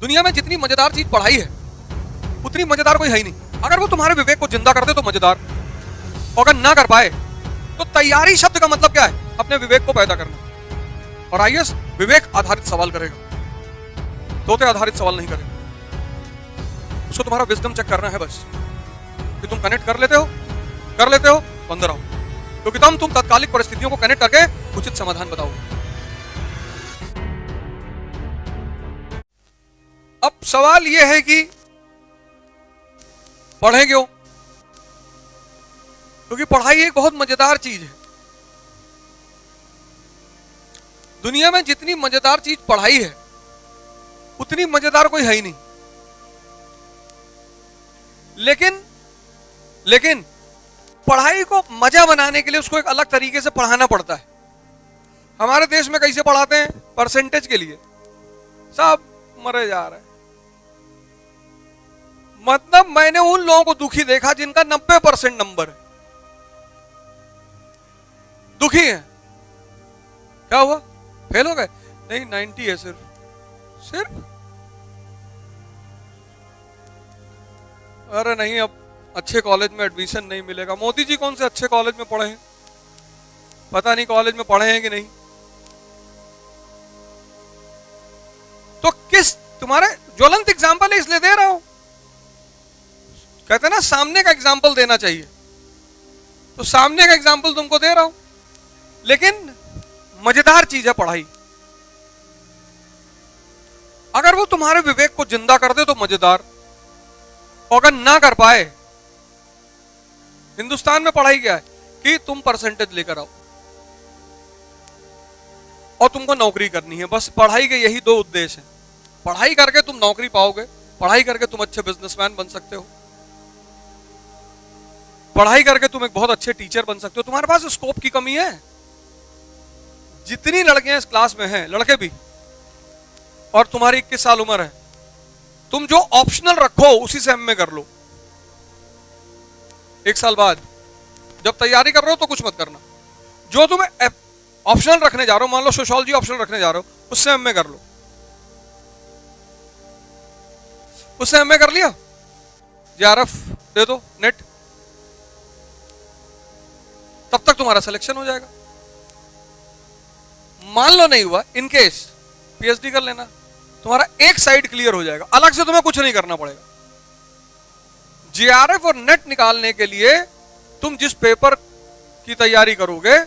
दुनिया में जितनी मजेदार चीज पढ़ाई है उतनी मजेदार कोई है ही नहीं। अगर वो तुम्हारे विवेक को जिंदा कर दे तो मजेदार, और अगर ना कर पाए तो तैयारी शब्द का मतलब क्या है? अपने विवेक को पैदा करना। और आईएएस विवेक आधारित सवाल करेगा, तोते आधारित सवाल नहीं करेगा। उसको तुम्हारा विजडम चेक करना है बस कि तुम कनेक्ट कर लेते हो तो अंदर आओ, क्योंकि तुम तात्कालिक परिस्थितियों को कनेक्ट करके उचित समाधान बताओ। अब सवाल यह है कि पढ़े क्यों? क्योंकि पढ़ाई एक बहुत मजेदार चीज है। दुनिया में जितनी मजेदार चीज पढ़ाई है उतनी मजेदार कोई है ही नहीं। लेकिन पढ़ाई को मजा बनाने के लिए उसको एक अलग तरीके से पढ़ाना पड़ता है। हमारे देश में कैसे पढ़ाते हैं? परसेंटेज के लिए सब मरे जा रहे हैं। मतलब मैंने उन लोगों को दुखी देखा जिनका 90% नंबर है, दुखी है। क्या हुआ? फेल हो गए? नहीं, 90 है सिर्फ। अरे नहीं, अब अच्छे कॉलेज में एडमिशन नहीं मिलेगा। मोदी जी कौन से अच्छे कॉलेज में पढ़े हैं? पता नहीं कॉलेज में पढ़े हैं कि नहीं। तो किस तुम्हारे ज्वलंत एग्जाम्पल है इसलिए दे रहा हूं। कहते हैं ना सामने का एग्जाम्पल देना चाहिए, तो सामने का एग्जाम्पल तुमको दे रहा हूं। लेकिन मजेदार चीज है पढ़ाई। अगर वो तुम्हारे विवेक को जिंदा कर दे तो मजेदार, और अगर ना कर पाए, हिंदुस्तान में पढ़ाई क्या है कि तुम परसेंटेज लेकर आओ और तुमको नौकरी करनी है। बस पढ़ाई के यही दो उद्देश्य हैं। पढ़ाई करके तुम नौकरी पाओगे, पढ़ाई करके तुम अच्छे बिजनेसमैन बन सकते हो, पढ़ाई करके तुम एक बहुत अच्छे टीचर बन सकते हो। तुम्हारे पास स्कोप की कमी है। जितनी लड़कियां इस क्लास में हैं, लड़के भी, और तुम्हारी 21 साल उम्र है, तुम जो ऑप्शनल रखो उसी से एमए कर लो। 1 साल बाद जब तैयारी कर रहे हो तो कुछ मत करना। जो तुम्हें ऑप्शनल रखने जा रहे हो, मान लो सोशियोलॉजी ऑप्शनल रखने जा रहे हो, उससे एमए कर लो। उससे एमए कर लिया, जेआरएफ दे दो, नेट, तब तक तुम्हारा सिलेक्शन हो जाएगा। मान लो नहीं हुआ, इनकेस पीएचडी कर लेना, तुम्हारा एक साइड क्लियर हो जाएगा। अलग से तुम्हें कुछ नहीं करना पड़ेगा। जेआरएफ और नेट निकालने के लिए तुम जिस पेपर की तैयारी करोगे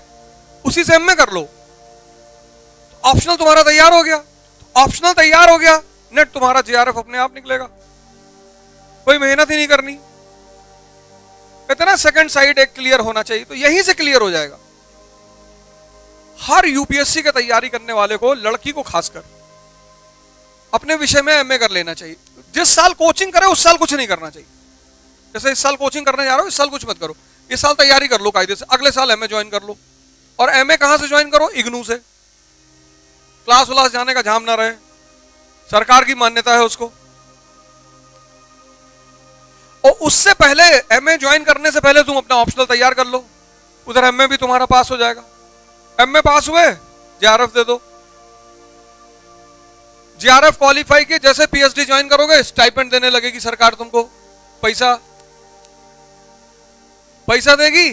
उसी से एमए कर लो। तो ऑप्शनल तुम्हारा तैयार हो गया। ऑप्शनल तैयार हो गया, नेट तुम्हारा जेआरएफ अपने आप निकलेगा, कोई मेहनत ही नहीं करनी। कहते ना सेकंड साइड एक क्लियर होना चाहिए, तो यहीं से क्लियर हो जाएगा। हर यूपीएससी की तैयारी करने वाले को, लड़की को खासकर, अपने विषय में एमए कर लेना चाहिए। जिस साल कोचिंग करे उस साल कुछ नहीं करना चाहिए। जैसे इस साल कोचिंग करने जा रहे हो, इस साल कुछ मत करो। इस साल तैयारी कर लो कायदे से, अगले साल एमए ज्वाइन कर लो। और एमए कहां से ज्वाइन करो? इग्नू से। क्लास व्लास जाने का झाम ना रहे, सरकार की मान्यता है उसको। और उससे पहले, एमए ज्वाइन करने से पहले तुम अपना ऑप्शनल तैयार कर लो, उधर एमए भी तुम्हारा पास हो जाएगा। एमए पास हुए, जेआरएफ दे दो। जेआरएफ क्वालिफाई किए, जैसे पीएचडी ज्वाइन करोगे स्टाइपेंड देने लगेगी सरकार तुमको। पैसा देगी,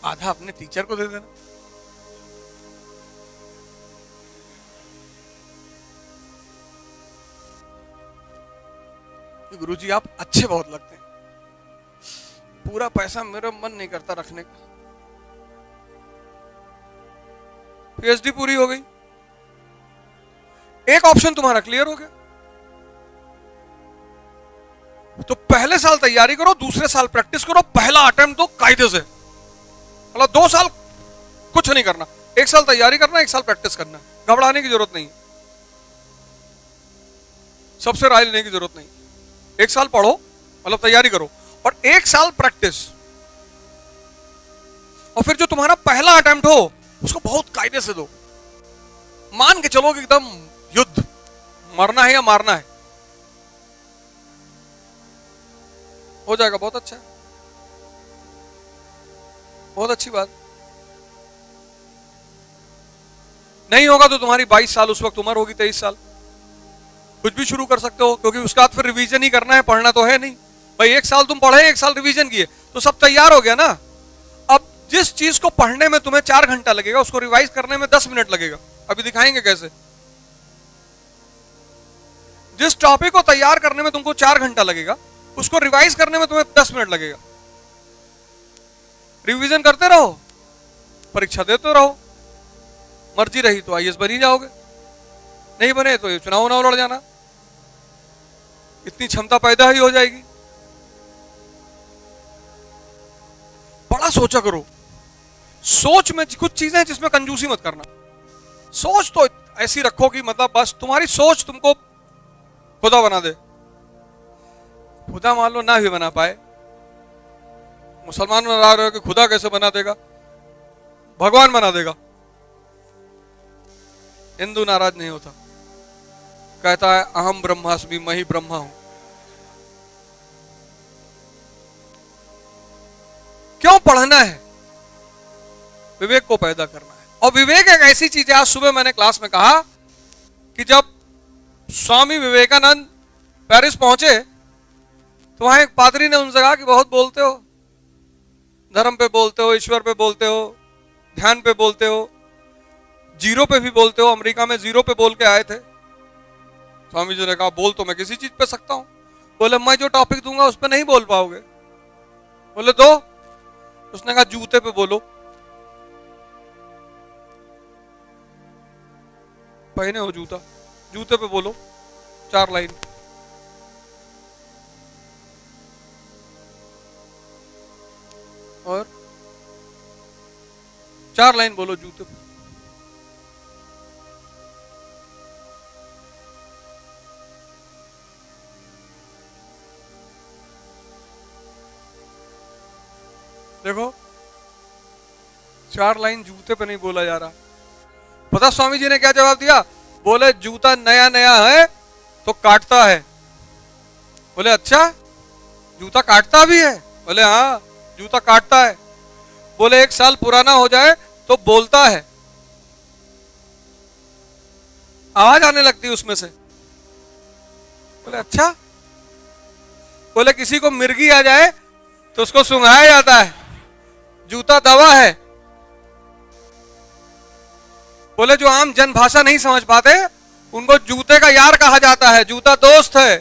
आधा अपने टीचर को दे देना। गुरुजी आप अच्छे बहुत लगते हैं, पूरा पैसा मेरा मन नहीं करता रखने का। पीएचडी पूरी हो गई, एक ऑप्शन तुम्हारा क्लियर हो गया। तो पहले साल तैयारी करो, दूसरे साल प्रैक्टिस करो, पहला अटेम्प्ट दो कायदे से। मतलब 2 साल कुछ नहीं करना, 1 साल तैयारी करना, 1 साल प्रैक्टिस करना। घबराने की जरूरत नहीं, सबसे राय लेने की जरूरत नहीं। 1 साल पढ़ो, मतलब तैयारी करो, और 1 साल प्रैक्टिस। और फिर जो तुम्हारा पहला अटेम्प्ट हो उसको बहुत कायदे से दो। मान के चलो कि एकदम युद्ध, मरना है या मारना है, हो जाएगा। बहुत अच्छा है, बहुत अच्छी बात। नहीं होगा तो तुम्हारी 22 साल उस वक्त उम्र होगी, 23 साल, कुछ भी शुरू कर सकते हो, क्योंकि उसके बाद फिर रिवीजन ही करना है, पढ़ना तो है नहीं भाई। एक साल तुम पढ़े, एक साल रिवीजन किए, तो सब तैयार हो गया ना। अब जिस चीज को पढ़ने में तुम्हें 4 घंटा लगेगा, उसको रिवाइज करने में 10 मिनट लगेगा। अभी दिखाएंगे कैसे। जिस टॉपिक को तैयार करने में तुमको 4 घंटा लगेगा, उसको रिवाइज करने में तुम्हें 10 मिनट लगेगा। रिवीजन करते रहो, परीक्षा देते रहो, मर्जी रही तो आईएएस बन ही जाओगे, नहीं बने तो ये चुनाव लड़ जाना, इतनी क्षमता पैदा ही हो जाएगी। बड़ा सोचा करो। सोच में कुछ चीजें हैं जिसमें कंजूसी मत करना। सोच तो ऐसी रखो कि मतलब बस तुम्हारी सोच तुमको खुदा बना दे। खुदा मान लो ना भी बना पाए, मुसलमान नाराज रहे हो कि खुदा कैसे बना देगा, भगवान बना देगा। हिंदू नाराज नहीं होता, कहता है अहम ब्रह्मास्मि, मैं ही ब्रह्मा हूं। क्यों पढ़ना है? विवेक को पैदा करना है। और विवेक एक ऐसी चीज है, आज सुबह मैंने क्लास में कहा कि जब स्वामी विवेकानंद पेरिस पहुंचे तो वहां एक पादरी ने उनसे कहा कि बहुत बोलते हो, धर्म पे बोलते हो, ईश्वर पे बोलते हो, ध्यान पे बोलते हो, जीरो पे भी बोलते हो। अमेरिका में जीरो पे बोल के आए थे। स्वामी जी ने कहा बोल तो मैं किसी चीज पे सकता हूं। बोले मैं जो टॉपिक दूंगा उस पर नहीं बोल पाओगे। बोले दो। उसने कहा जूते पे बोलो। पहने हो जूता, जूते पे बोलो 4 लाइन। और 4 लाइन बोलो जूते पे। देखो 4 लाइन जूते पे नहीं बोला जा रहा। पता स्वामी जी ने क्या जवाब दिया? बोले जूता नया नया है तो काटता है। बोले अच्छा, जूता काटता भी है? बोले हाँ, जूता काटता है। बोले 1 साल पुराना हो जाए तो बोलता है, आवाज आने लगती है उसमें से। बोले अच्छा। बोले किसी को मिर्गी आ जाए तो उसको सुंघाया जाता है, जूता दवा है। बोले जो आम जन भाषा नहीं समझ पाते उनको जूते का यार कहा जाता है, जूता दोस्त है।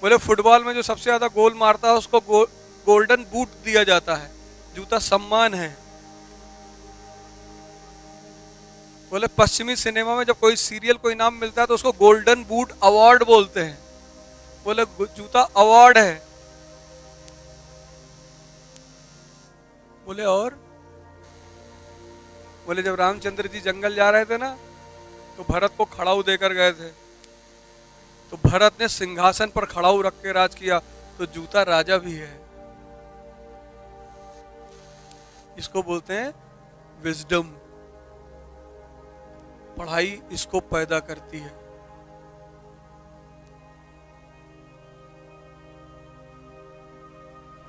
बोले फुटबॉल में जो सबसे ज्यादा गोल मारता है उसको गोल्डन बूट दिया जाता है, जूता सम्मान है। बोले पश्चिमी सिनेमा में जब कोई सीरियल को इनाम मिलता है तो उसको गोल्डन बूट अवार्ड बोलते हैं। बोले जूता अवार्ड है। बोले और? बोले जब रामचंद्र जी जंगल जा रहे थे ना तो भरत को खड़ाऊ देकर गए थे, तो भरत ने सिंहासन पर खड़ाऊ रख के राज किया, तो जूता राजा भी है। इसको बोलते हैं विजडम। पढ़ाई इसको पैदा करती है।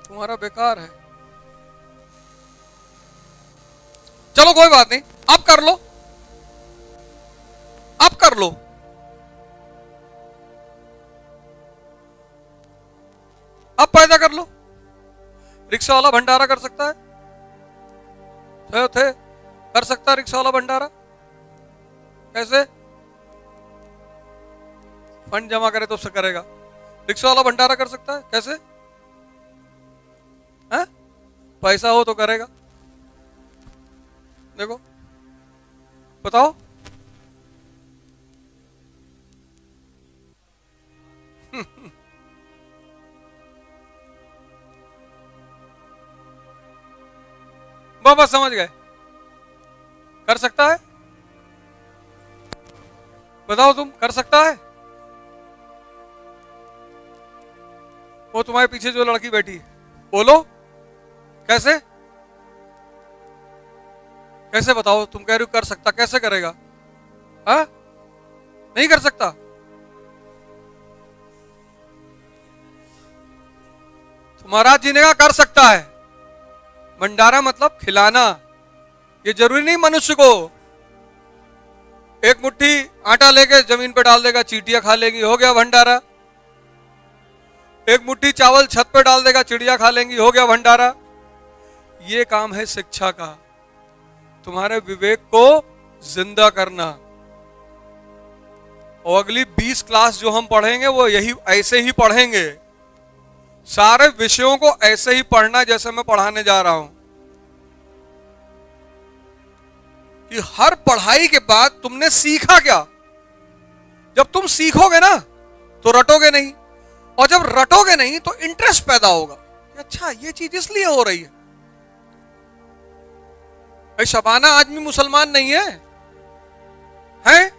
तुम्हारा बेकार है। चलो कोई बात नहीं, अब कर लो, अब कर लो। अब पैदा कर लो। रिक्शा वाला भंडारा कर सकता है? थे कर सकता है रिक्शा वाला भंडारा? कैसे? फंड जमा करे तो उससे करेगा। रिक्शा वाला भंडारा कर सकता है? कैसे? है? पैसा हो तो करेगा। देखो बताओ। बस समझ गए। कर सकता है? बताओ तुम, कर सकता है? वो तुम्हारे पीछे जो लड़की बैठी है, बोलो कैसे? कैसे बताओ? तुम कह रहे हो कर सकता, कैसे करेगा? हाँ? नहीं कर सकता। तो महाराज जी ने कहा कर सकता है। भंडारा मतलब खिलाना। ये जरूरी नहीं मनुष्य को, एक मुट्ठी आटा लेके जमीन पे डाल देगा, चींटियां खा लेगी, हो गया भंडारा। एक मुट्ठी चावल छत पे डाल देगा, चिड़िया खा लेंगी, हो गया भंडारा। ये काम है शिक्षा का, तुम्हारे विवेक को जिंदा करना। और अगली 20 क्लास जो हम पढ़ेंगे वो यही ऐसे ही पढ़ेंगे, सारे विषयों को ऐसे ही पढ़ना जैसे मैं पढ़ाने जा रहा हूं, कि हर पढ़ाई के बाद तुमने सीखा क्या। जब तुम सीखोगे ना तो रटोगे नहीं, और जब रटोगे नहीं तो इंटरेस्ट पैदा होगा, अच्छा ये चीज इसलिए हो रही है। भाई शबाना आदमी मुसलमान नहीं है, हैं?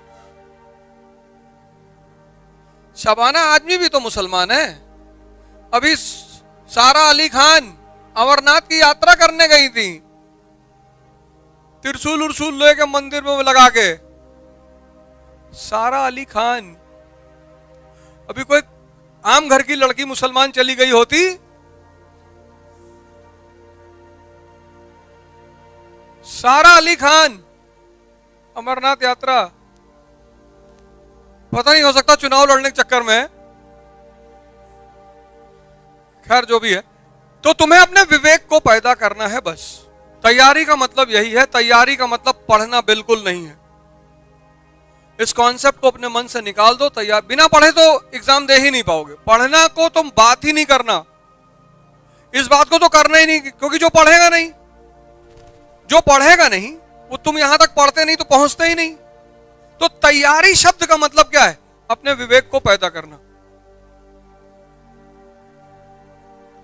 शबाना आदमी भी तो मुसलमान है। अभी सारा अली खान अमरनाथ की यात्रा करने गई थी, त्रिशूल उर्सूल लेके मंदिर में लगा के। सारा अली खान, अभी कोई आम घर की लड़की मुसलमान चली गई होती, सारा अली खान अमरनाथ यात्रा, पता नहीं, हो सकता चुनाव लड़ने के चक्कर में, खैर जो भी है। तो तुम्हें अपने विवेक को पैदा करना है बस। तैयारी का मतलब यही है, तैयारी का मतलब पढ़ना बिल्कुल नहीं है। इस कॉन्सेप्ट को अपने मन से निकाल दो। तैयार बिना पढ़े तो एग्जाम दे ही नहीं पाओगे। पढ़ना को तुम बात ही नहीं करना, इस बात को तो करना ही नहीं, क्योंकि जो पढ़ेगा नहीं, जो पढ़ेगा नहीं वो तुम यहां तक पढ़ते नहीं तो पहुंचते ही नहीं। तो तैयारी शब्द का मतलब क्या है? अपने विवेक को पैदा करना।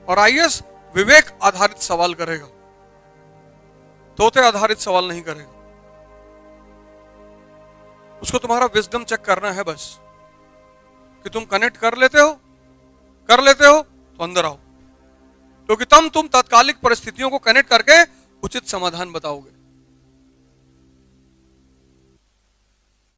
और आईएएस विवेक आधारित सवाल करेगा, तोते आधारित सवाल नहीं करेगा। उसको तुम्हारा विजडम चेक करना है बस, कि तुम कनेक्ट कर लेते हो तो अंदर आओ, क्योंकि तुम तत्कालिक परिस्थितियों को कनेक्ट करके उचित समाधान बताओगे।